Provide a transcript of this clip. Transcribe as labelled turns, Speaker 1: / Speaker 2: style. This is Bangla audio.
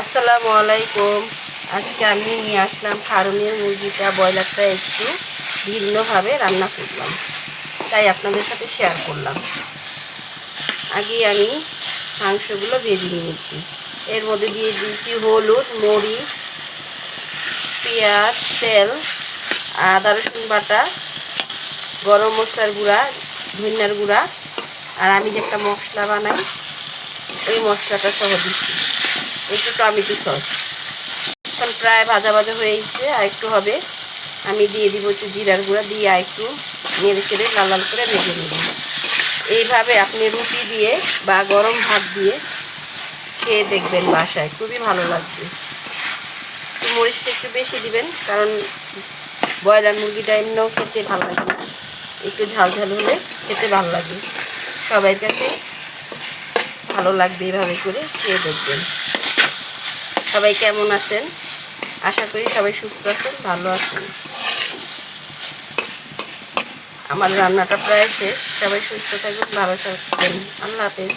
Speaker 1: আসসালামু আলাইকুম। আজকে আমি নিয়ে আসলাম ফার্মের মুরগিটা ব্রয়লারটা একটু ভিন্নভাবে রান্না করলাম, তাই আপনাদের সাথে শেয়ার করলাম। আগে আমি মাংসগুলো ভেজে নিয়েছি। এর মধ্যে দিয়ে দিয়েছি হলুদ, মরিচ, পেঁয়াজ, তেল, আদা রসুন বাটা, গরম মশলার গুঁড়া, ধনিয়ার গুঁড়া, আর আমি যে একটা মশলা বানাই ওই মশলাটা সহ দিচ্ছি, একটু টমেটো সস। এখন প্রায় ভাজা ভাজা হয়ে গেছে, আর একটু হবে। আমি দিয়ে দিব একটু জিরার গুঁড়া, দিয়ে আর একটু নেড়ে চেড়ে লাল লাল করে ভেজে নেব। এইভাবে আপনি রুটি দিয়ে বা গরম ভাত দিয়ে খেয়ে দেখবেন, বাসায় খুবই ভালো লাগবে। একটু মরিচটা একটু বেশি দিবেন, কারণ ব্রয়লার মুরগিটা এমনিও খেতে ভালো লাগে না, একটু ঝাল ঝাল হলে খেতে ভালো লাগে। সবাই কাছে ভালো লাগবে, এইভাবে করে খেয়ে দেখবেন। সবাই কেমন আছেন? আশা করি সবাই সুস্থ আছেন, ভালো আছেন। আমার রান্নাটা প্রায় শেষ। সবাই সুস্থ থাকবেন, ভালো থাকবেন। আল্লাহ হাফেজ।